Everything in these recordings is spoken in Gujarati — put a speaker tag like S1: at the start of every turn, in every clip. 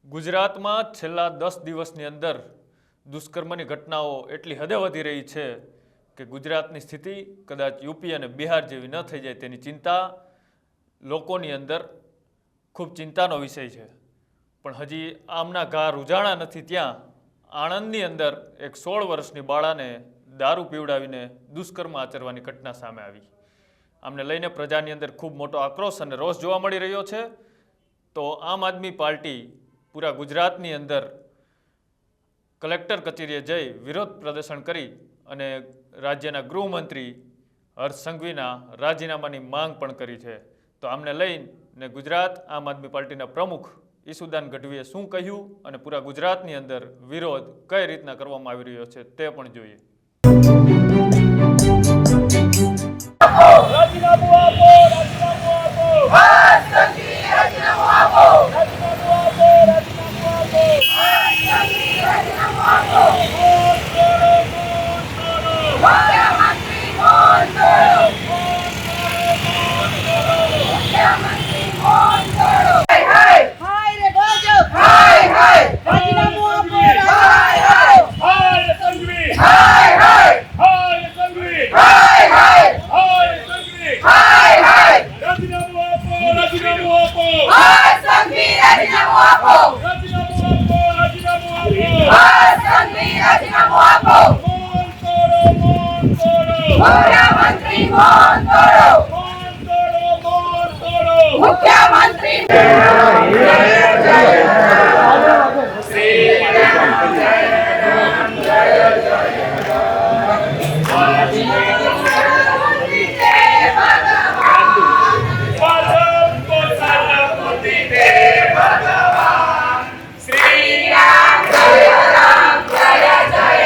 S1: ગુજરાતમાં છેલ્લા 10 દિવસની અંદર દુષ્કર્મની ઘટનાઓ એટલી હદે વધી રહી છે કે ગુજરાતની સ્થિતિ કદાચ યુપી અને બિહાર જેવી ન થઈ જાય તેની ચિંતા લોકોની અંદર ખૂબ ચિંતાનો વિષય છે। પણ હજી આમના ઘા રૂઝાણા નથી ત્યાં આણંદની અંદર એક 16 વર્ષની બાળાને દારૂ પીવડાવીને દુષ્કર્મ આચરવાની ઘટના સામે આવી। આમને લઈને પ્રજાની અંદર ખૂબ મોટો આક્રોશ અને રોષ જોવા મળી રહ્યો છે। તો આમ આદમી પાર્ટી પૂરા ગુજરાતની અંદર કલેક્ટર કચેરીએ જઈ વિરોધ પ્રદર્શન કરી અને રાજ્યના ગૃહમંત્રી હર્ષ સંઘવીના રાજીનામાની માંગ પણ કરી છે। તો આમને લઈને ગુજરાત આમ આદમી પાર્ટીના પ્રમુખ ઈસુદાન ગઢવીએ શું કહ્યું અને પૂરા ગુજરાતની અંદર વિરોધ કઈ રીતના કરવામાં આવી રહ્યો છે તે પણ જોઈએ।
S2: રાજીનામું આપો, રાજીનામું આપો, હર્ષ સંઘવી રાજીનામું આપો, રાજીનામું આપો, રાજીનામું આપો, હર્ષ સંઘવી રાજીનામું આપો, મુખ્યમંત્રી મૌન કરો, મુખ્યમંત્રી મૌન કરો, હાય રે ભાજપ, હાય રાજીનામું આપો, હાય હર્ષ સંઘવી, હાય સંઘવી, હાય રાજીનામું આપો, રાજીનામું આપો, હર્ષ સંઘવી રાજીનામું આપો, રાજીનામું આપો, રાજીનામું આપો, હર્ષ સંઘવી રાજીનામું આપો, મૌન તોડો, મુખ્યમંત્રી મૌન તોડો, મુખ્યમંત્રી શ્રી રામ જય રામ જય જય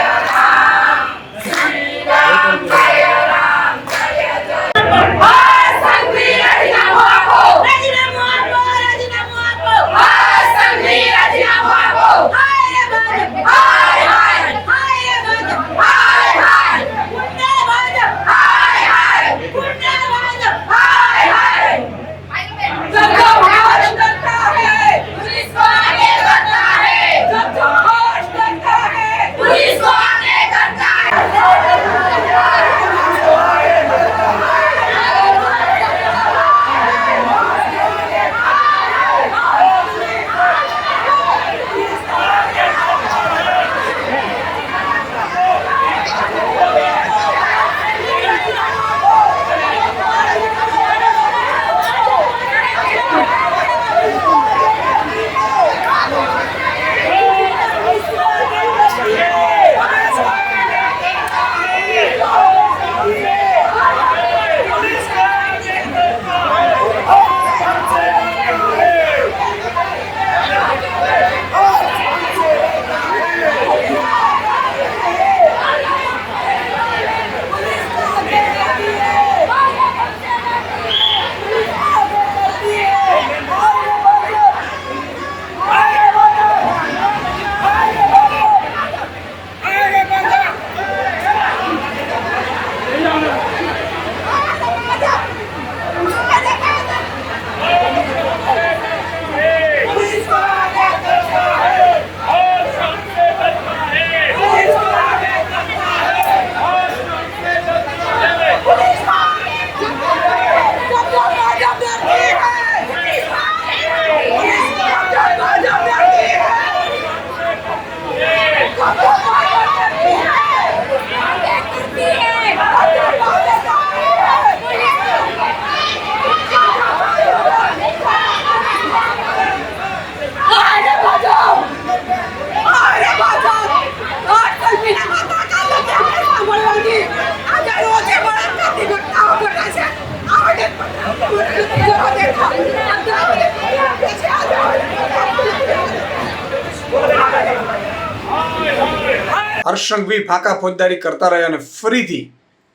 S3: હર્ષ સંઘવી ફાકા ફોજદારી કરતા રહ્યા અને ફરીથી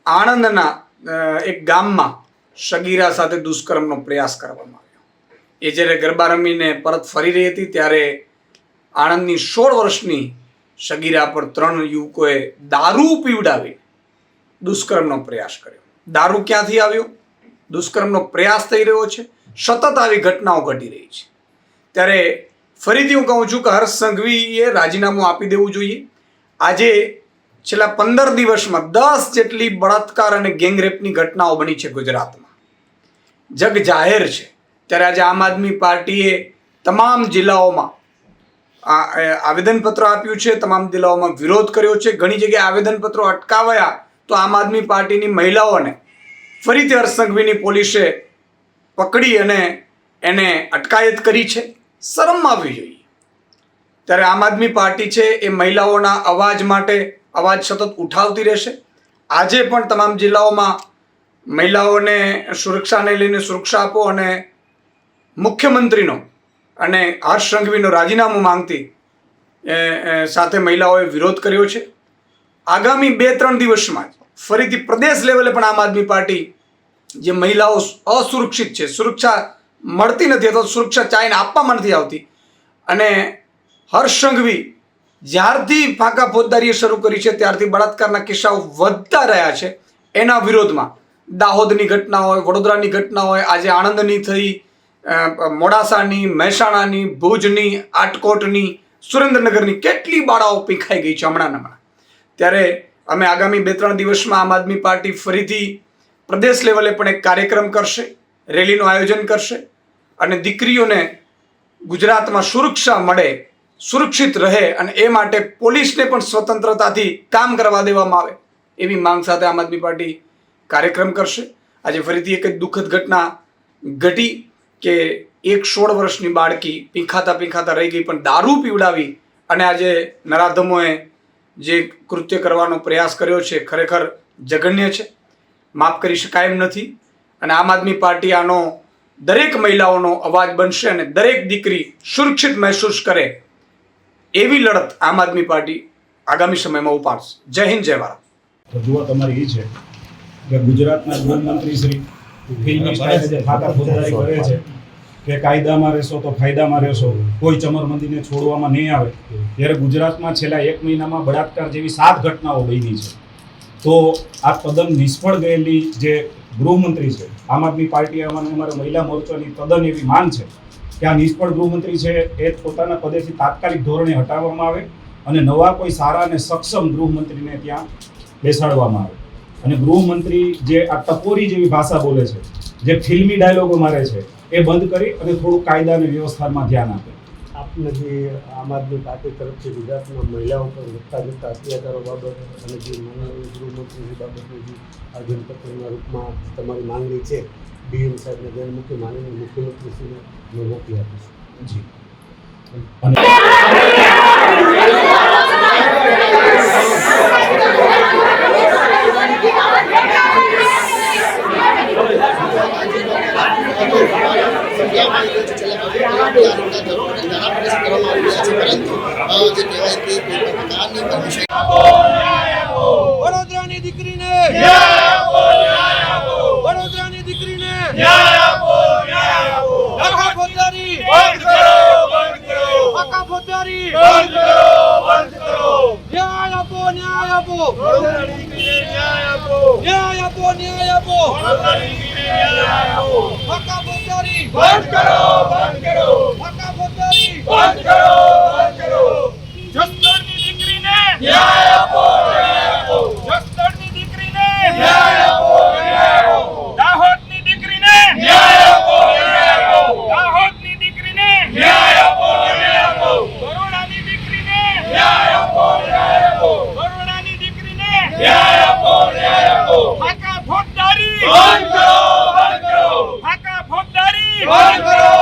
S3: આણંદના એક ગામમાં સગીરા સાથે દુષ્કર્મનો પ્રયાસ કરવામાં આવ્યો। એ જ્યારે ગરબા રમીને પરત ફરી રહી હતી ત્યારે આણંદની 16 વર્ષની સગીરા પર 3 યુવકોએ દારૂ પીવડાવી દુષ્કર્મનો પ્રયાસ કર્યો। દારૂ ક્યાંથી આવ્યો? દુષ્કર્મનો પ્રયાસ થઈ રહ્યો છે, સતત આવી ઘટનાઓ ઘટી રહી છે। ત્યારે ફરીથી હું કહું છું કે હર્ષ સંઘવીએ રાજીનામું આપી દેવું જોઈએ. આજે છેલ્લા 15 દિવસમાં 10 જેટલી બળાત્કાર અને ગેંગરેપની ઘટનાઓ બની છે ગુજરાતમાં. જગ જાહેર છે. ત્યારે આજે આમ આદમી પાર્ટીએ તમામ જિલ્લાઓમાં આવેદનપત્ર આપ્યું છે, તમામ જિલ્લાઓમાં વિરોધ કર્યો છે. ઘણી જગ્યાએ આવેદનપત્રો અટકાવ્યા તો આમ આદમી પાર્ટીની મહિલાઓને ફરીથી હર્ષ સંઘવીની પોલીસે પકડી અને એને અટકાયત કરી છે. શરમ આવવી જોઈએ. ત્યારે આમ આદમી પાર્ટી છે એ મહિલાઓના અવાજ માટે અવાજ સતત ઉઠાવતી રહેશે. આજે પણ તમામ જિલ્લાઓમાં મહિલાઓને સુરક્ષાને લઈને સુરક્ષા આપો અને મુખ્યમંત્રીનો અને હર્ષ સંઘવીનો રાજીનામું માંગતી સાથે મહિલાઓએ વિરોધ કર્યો છે. આગામી 2-3 દિવસમાં જ ફરીથી પ્રદેશ લેવલે પણ આમ આદમી પાર્ટી જે મહિલાઓ અસુરક્ષિત છે, સુરક્ષા મળતી નથી અથવા સુરક્ષા ચાહીને આપવામાં નથી આવતી, અને હર્ષ સંઘવી જ્યારથી ફાંકા ફોજદારીએ શરૂ કરી છે ત્યારથી બળાત્કારના કિસ્સાઓ વધતા રહ્યા છે. એના વિરોધમાં દાહોદની ઘટના હોય, વડોદરાની ઘટના હોય, આજે આણંદની થઈ, મોડાસાની, મહેસાણાની, ભુજની, આટકોટની, સુરેન્દ્રનગરની કેટલી બાળાઓ પીખાઈ ગઈ છે હમણાં. ત્યારે અમે આગામી 2-3 દિવસમાં આમ આદમી પાર્ટી ફરીથી પ્રદેશ લેવલે પણ એક કાર્યક્રમ કરશે, રેલીનું આયોજન કરશે અને દીકરીઓને ગુજરાતમાં સુરક્ષા મળે, સુરક્ષિત રહે અને એ માટે પોલીસને પણ સ્વતંત્રતાથી કામ કરવા દેવામાં આવે એવી માંગ સાથે આમ આદમી પાર્ટી કાર્યક્રમ કરશે. આજે ફરીથી એક જ દુઃખદ ઘટના ઘટી કે એક 16 વર્ષની બાળકી પીંખાતા રહી ગઈ, પણ દારૂ પીવડાવી અને આજે નરાધમોએ જે કૃત્ય કરવાનો પ્રયાસ કર્યો છે ખરેખર જઘન્ય છે, માફ કરી શકાય એમ નથી. અને આમ આદમી પાર્ટી આનો દરેક મહિલાઓનો અવાજ બનશે અને દરેક દીકરી સુરક્ષિત મહેસૂસ કરે એવી લડત આમ આદમી પાર્ટી આગામી સમયમાં ઉપાડશે. જય હિન્દ, જય ભારત.
S4: રજૂઆત અમારી એ છે કે ગુજરાતના ગૃહમંત્રી શ્રી ફિલ્મી સ્ટાઇલે જે ફાકા ફોજદારી કરે છે કે કાયદામાં રહેશો તો ફાયદામાં રહેશો, કોઈ ચમરબંધીને છોડવામાં નહીં આવે, ત્યારે ગુજરાતમાં છેલ્લા 1 મહિનામાં બળાત્કાર જેવી 7 ઘટનાઓ બની છે. તો આ તદ્દન નિષ્ફળ ગયેલી જે ગૃહમંત્રી છે, આમ આદમી પાર્ટી અમારા મહિલા મોરચાની તદ્દન એવી માંગ છે કે આ નિષ્ફળ ગૃહમંત્રી છે એ પોતાના પદેથી તાત્કાલિક ધોરણે હટાવવામાં આવે અને નવા કોઈ સારા અને સક્ષમ ગૃહમંત્રીને ત્યાં બેસાડવામાં આવે. અને ગૃહમંત્રી જે આ ટકોરી જેવી ભાષા બોલે છે, જે ફિલ્મી ડાયલોગો મારે છે, એ બંધ કરી અને થોડું કાયદા અને વ્યવસ્થામાં ધ્યાન આપે.
S5: આપને જે આમ આદમી પાર્ટી તરફથી ગુજરાતમાં મહિલાઓ પર વધતા જતા અત્યાચારો બાબત અને જે માનનીય ગૃહમંત્રી બાબતની જે આવેદનપત્રના રૂપમાં તમારી માંગણી છે, ડીએમ સાહેબને જેને મૂકી માનનીય મુખ્યમંત્રીશ્રીને મેં મોકલી આપીશું.
S4: જી.
S2: વડોદરાની દીકરીને વડોદરાની દીકરીને ફાકા ફોજદારી બંધ કરો. ફાકા ફોજદારી બંધ કરો. ન્યાય આપો. ન્યાય આપો. ફાકા ફોજદારી બંધ કરો. ફાકા ફોજદારી બંધ કરો. જસદણની દીકરીને ન્યાય આપો. જસદણની દીકરીને ન્યાય આપો. દાહોદની દીકરીને ન્યાય આપો. દાહોદની દીકરીને ન્યાય આપો. બરોડાની દીકરીને ન્યાય આપો. બરોડાની દીકરીને ન્યાય આપો. ફાકા ફોજદારી બંધ કરો. ફાકા ફોજદારી બંધ કરો.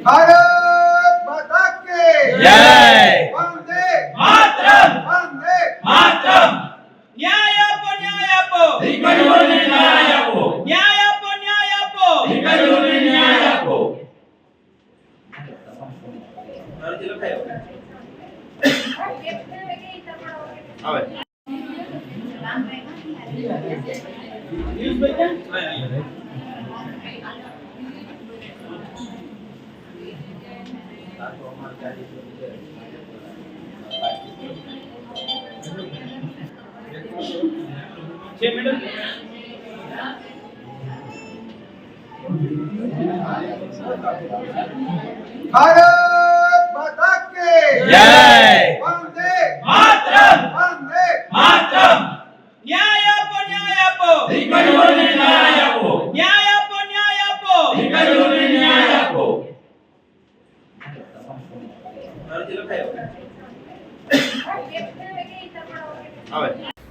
S6: भारत माता के जय। वंदे मातरम। वंदे मातरम।
S2: ન્યાય આપો. ન્યાય આપો.
S6: દીકરીઓને ન્યાય આપો.
S2: ન્યાય આપો. ન્યાય આપો.
S6: દીકરીઓને ન્યાય આપો.
S2: આવે
S6: ભારત માતા કે
S2: જય
S6: વંદે
S2: માતરમ
S6: વંદે
S2: માતરમ
S7: ન્યાય આપો ન્યાય આપો
S2: દીકરીઓને ન્યાય આપો
S7: ન્યાય આપો ન્યાય આપો
S2: દીકરીઓને ન્યાય આપો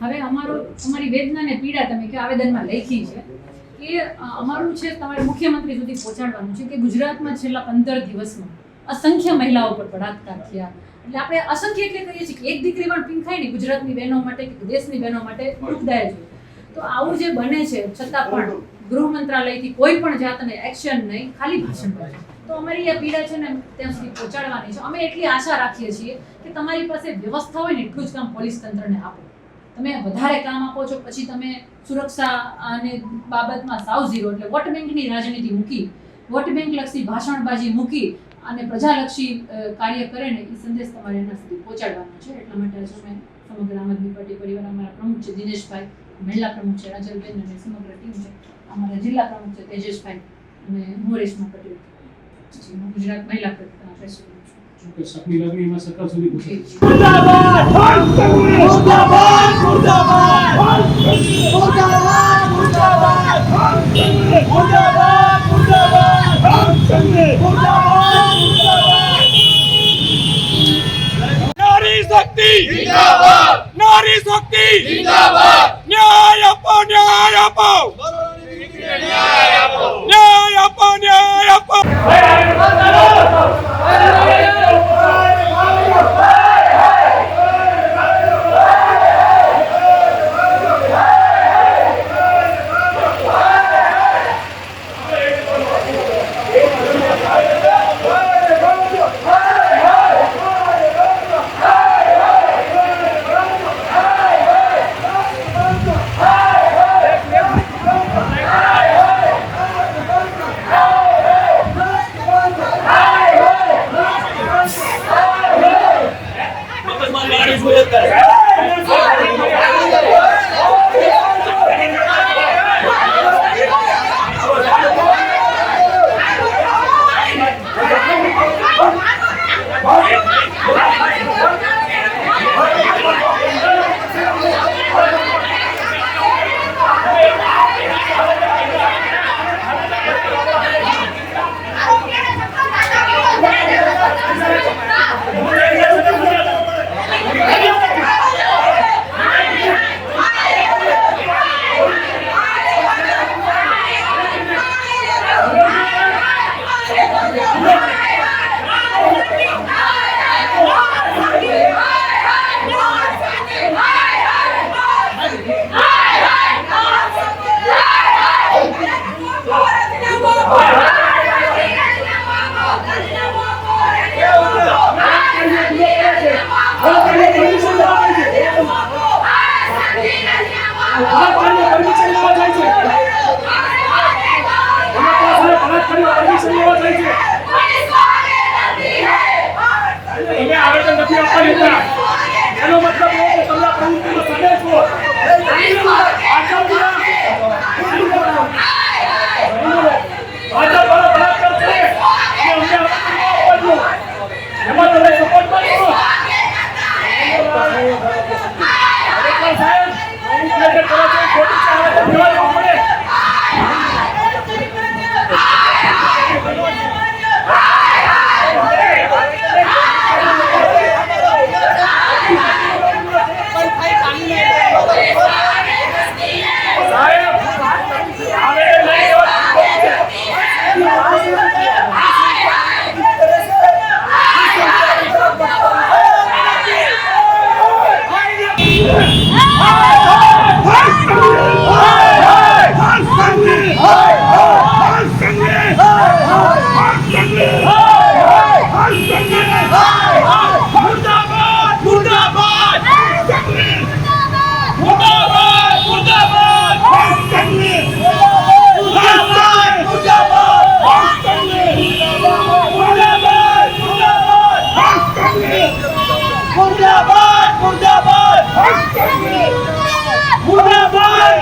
S8: હવે અમારી વેદના ને પીડા તમે કે આવેદનમાં લખી છે એ અમારું છે તમારે મુખ્યમંત્રી સુધી પહોંચાડવાનું છે કે ગુજરાતમાં છેલ્લા 15 દિવસમાં અસંખ્ય મહિલાઓ પર બળાત્કાર થયા. એટલે આપણે અસંખ્ય એટલે કહીએ છીએ કે એક દીકરી પણ પીંખાય નહીં ગુજરાતની બહેનો માટે કે દેશની બહેનો માટે દુઃખદાયક છે. તો આવું જે બને છે છતાં પણ ગૃહ મંત્રાલયથી કોઈ પણ જાતને એક્શન નહીં, ખાલી ભાષણ કરે. તો અમારી આ પીડા છે ને ત્યાં સુધી પહોંચાડવાની છે. અમે એટલી આશા રાખીએ છીએ કે તમારી પાસે વ્યવસ્થા હોય ને એટલું જ કામ પોલીસ તંત્રને આપો. તમે વધારે કામ આપો છો પછી તમે સુરક્ષા અને બાબતમાં સાવ ઝીરો, એટલે વોટ બેંકની રાજનીતિ મૂકી, વોટ બેંક લક્ષી ભાષણબાજી મૂકી અને પ્રજાલક્ષી કાર્ય કરે ને એ સંદેશ તમારે એના સુધી પહોંચાડવાનો છે. એટલા માટે આજે અમે સમગ્ર આમ આદમી પાર્ટી પરિવાર, અમારા પ્રમુખ છે દિનેશભાઈ, મહિલા પ્રમુખ છે રાજલબેન અને સમગ્ર ટીમ છે, અમારા જિલ્લા પ્રમુખ છે તેજસભાઈ અને હું રેશમા પટેલ, હું ગુજરાત મહિલા પ્રેસિડેન્ટ છું.
S4: કે શકની લાગણીમાં સત્તા સુધી પહોંચી.
S2: નારી શક્તિ જિંદાબાદ નારી શક્તિ જિંદાબાદ ન્યાય આપો ન્યાય આપો ન્યાય આપો ન્યાય આપો ન્યાય આપો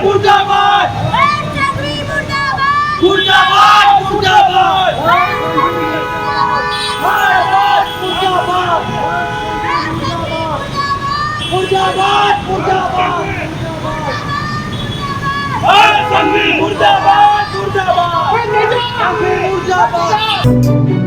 S7: મુર્દાબાદ મુર્દાબાદ મુર્દાબાદ મુર્દાબાદ મુર્દાબાદ મુર્દાબાદ મુર્દાબાદ મુર્દાબાદ